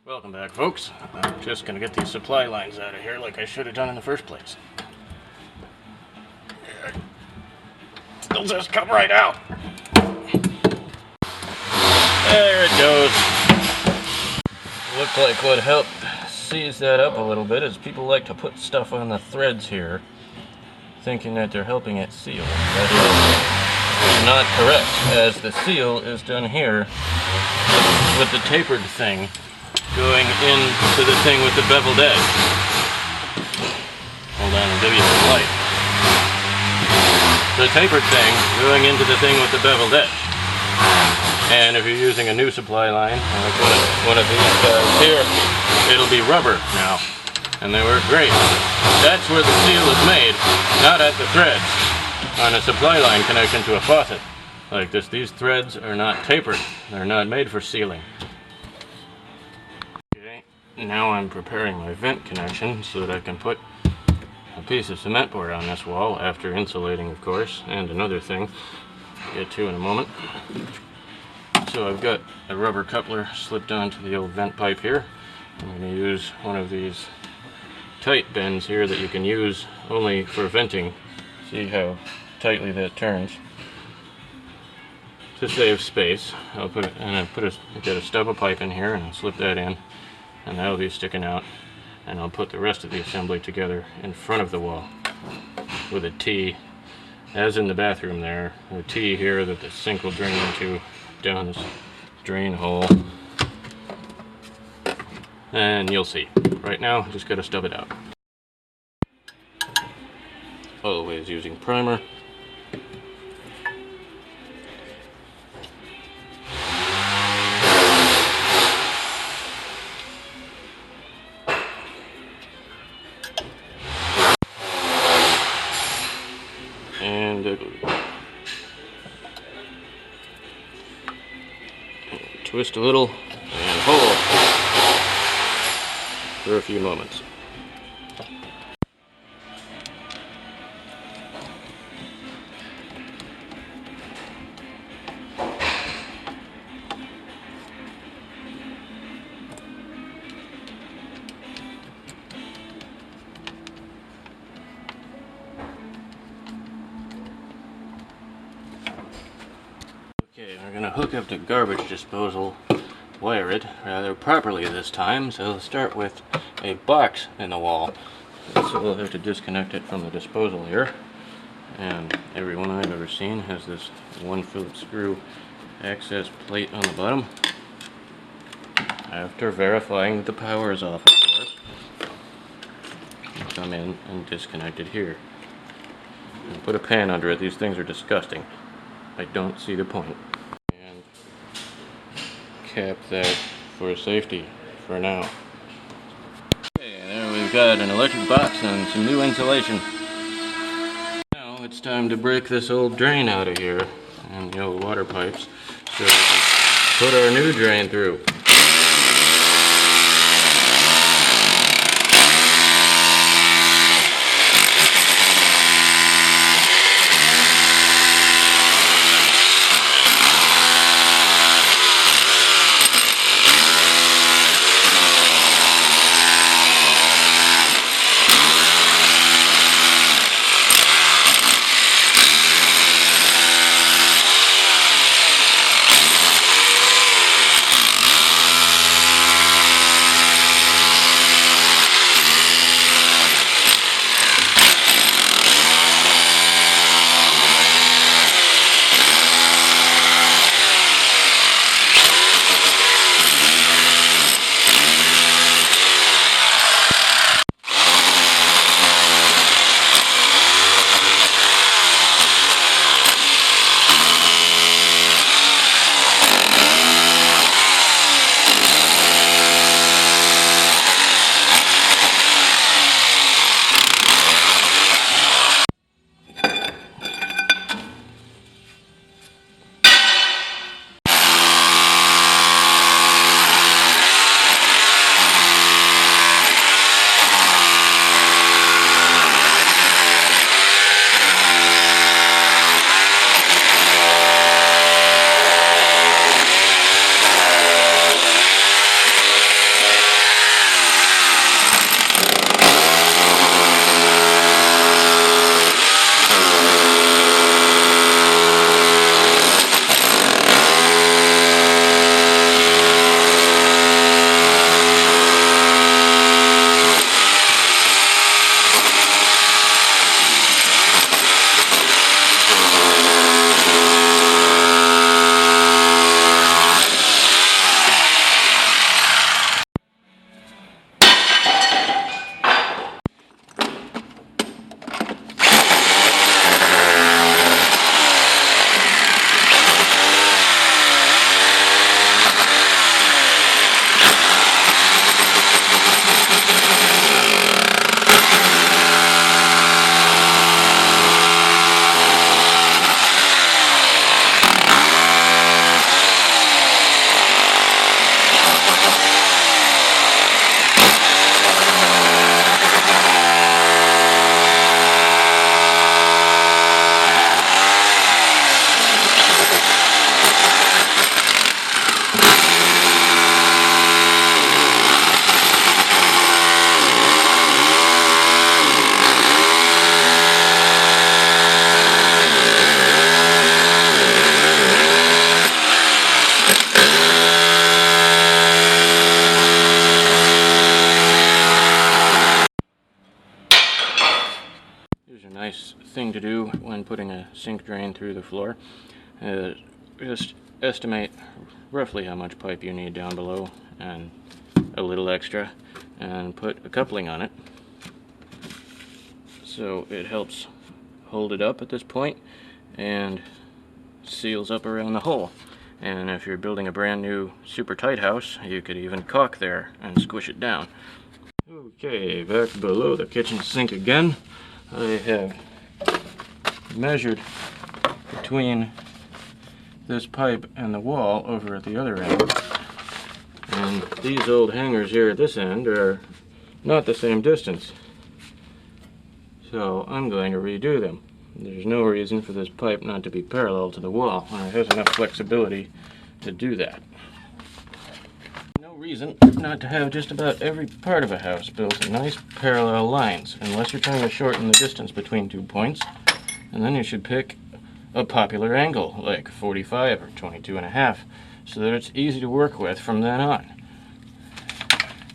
Welcome back, folks. I'm just gonna get these supply lines out of here like I should have done in the first place. They'll just come right out. There it goes. Looked like what helped seize that up a little bit is people like to put stuff on the threads here, thinking that they're helping it seal. That is not correct, as the seal is done here with the tapered thing going into the thing with the beveled edge. Hold on, I'll give you some light. The tapered thing going into the thing with the beveled edge. And if you're using a new supply line, like one of these guys here, it'll be rubber now. And they work great. That's where the seal is made, not at the threads. On a supply line connection to a faucet like this, these threads are not tapered. They're not made for sealing. Okay, now I'm preparing my vent connection so that I can put a piece of cement board on this wall after insulating, of course, and another thing I'll get to in a moment. So I've got a rubber coupler slipped onto the old vent pipe here. I'm going to use one of these tight bends here that you can use only for venting. See how tightly that turns. To save space, I'll put it, and I get a stub of pipe in here, and I'll slip that in, and that'll be sticking out. And I'll put the rest of the assembly together in front of the wall with a T, as in the bathroom there, a T here that the sink will drain into down this drain hole. And you'll see. Right now, just gotta stub it out. Always using primer. And twist a little and hold for a few moments. Okay, we're going to hook up the garbage disposal, wire it rather properly this time, so we'll start with a box in the wall. So we'll have to disconnect it from the disposal here. And every one I've ever seen has this 1 Phillips screw access plate on the bottom. After verifying that the power is off, of course, you come in and disconnect it here. And put a pan under it. These things are disgusting. I don't see the point. And cap that for safety for now. Okay, there we've got an electric box and some new insulation. Now it's time to break this old drain out of here and the old water pipes so we can put our new drain through. Nice thing to do when putting a sink drain through the floor is just estimate roughly how much pipe you need down below and a little extra, and put a coupling on it so it helps hold it up at this point and seals up around the hole. And if you're building a brand new super tight house, you could even caulk there and squish it down. Okay, back below the kitchen sink again. I have measured between this pipe and the wall over at the other end. And these old hangers here at this end are not the same distance. So I'm going to redo them. There's no reason for this pipe not to be parallel to the wall, and it has enough flexibility to do that. No reason not to have just about every part of a house built in nice parallel lines, unless you're trying to shorten the distance between 2 points, and then you should pick a popular angle, like 45 or 22.5, so that it's easy to work with from then on.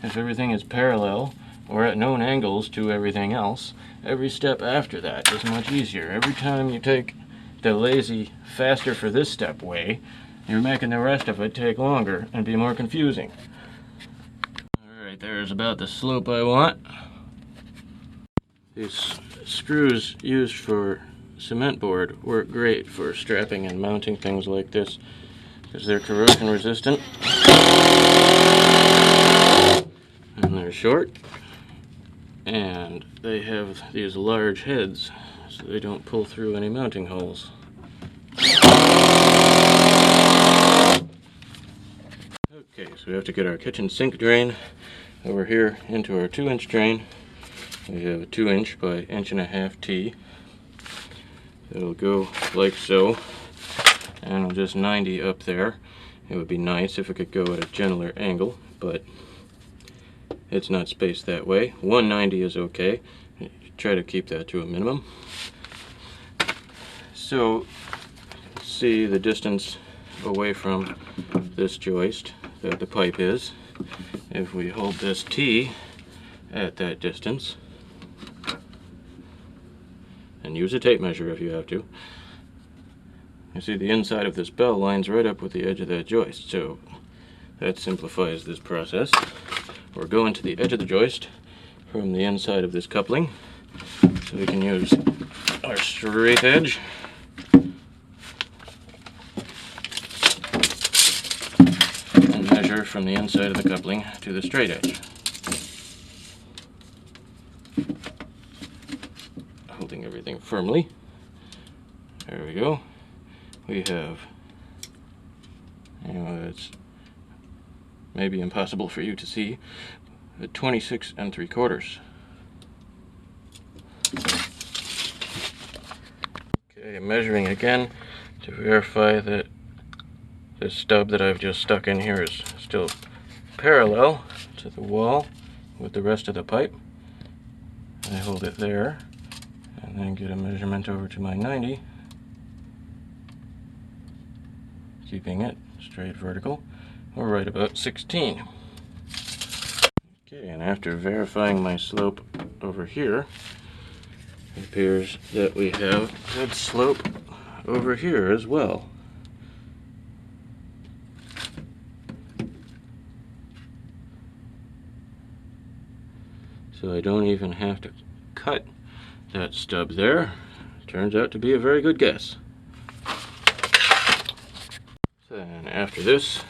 If everything is parallel, or at known angles to everything else, every step after that is much easier. Every time you take the lazy, faster for this step way, you're making the rest of it take longer and be more confusing. Alright, there's about the slope I want. These screws used for cement board work great for strapping and mounting things like this because they're corrosion resistant and they're short, and they have these large heads so they don't pull through any mounting holes. Okay, so we have to get our kitchen sink drain over here into our 2-inch drain. We have a 2-inch by 1.5 T. It'll go like so, and we'll just 90 up there. It would be nice if it could go at a gentler angle, but it's not spaced that way. 190 is okay. Try to keep that to a minimum. So, see the distance away from this joist that the pipe is. If we hold this T at that distance, and use a tape measure if you have to, you see the inside of this bell lines right up with the edge of that joist, so that simplifies this process. We're going to the edge of the joist from the inside of this coupling, so we can use our straight edge and measure from the inside of the coupling to the straight edge. Holding everything firmly. There we go. We have, it's maybe impossible for you to see, a 26 3/4. Okay, measuring again to verify that this stub that I've just stuck in here is still parallel to the wall with the rest of the pipe. I hold it there and then get a measurement over to my 90, keeping it straight vertical, or right about 16. Okay, and after verifying my slope over here, it appears that we have good slope over here as well. So I don't even have to cut that stub there. Turns out to be a very good guess. Then after this,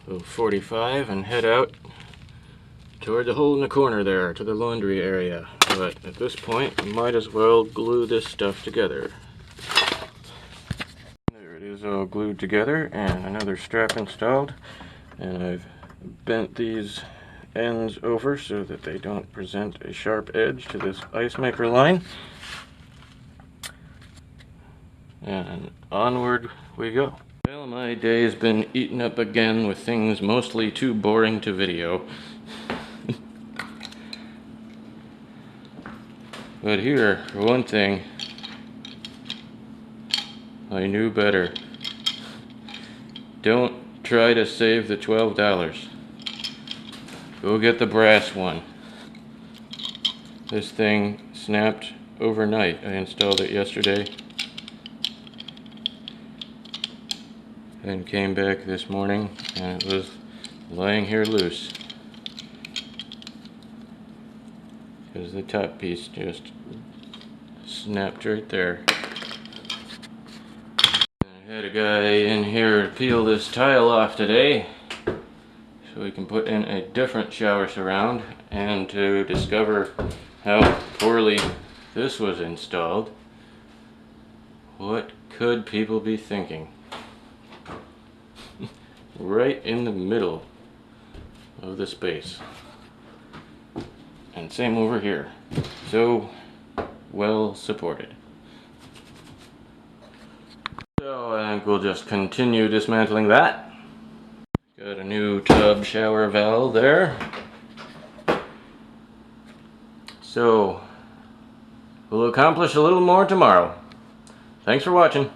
we'll 45 and head out toward the hole in the corner there to the laundry area. But at this point, I might as well glue this stuff together. There it is, all glued together, and another strap installed. And I've bent these ends over so that they don't present a sharp edge to this ice maker line. And onward we go. Well, my day's been eaten up again with things mostly too boring to video. But here, for one thing, I knew better. Don't try to save the $12. Go get the brass one. This thing snapped overnight. I installed it yesterday and came back this morning and it was lying here loose because the top piece just snapped right there. I had a guy in here peel this tile off today so we can put in a different shower surround, and to discover how poorly this was installed. What could people be thinking? Right in the middle of the space. And same over here. So well supported. So I think we'll just continue dismantling that. Got a new tub shower valve there. So we'll accomplish a little more tomorrow. Thanks for watching.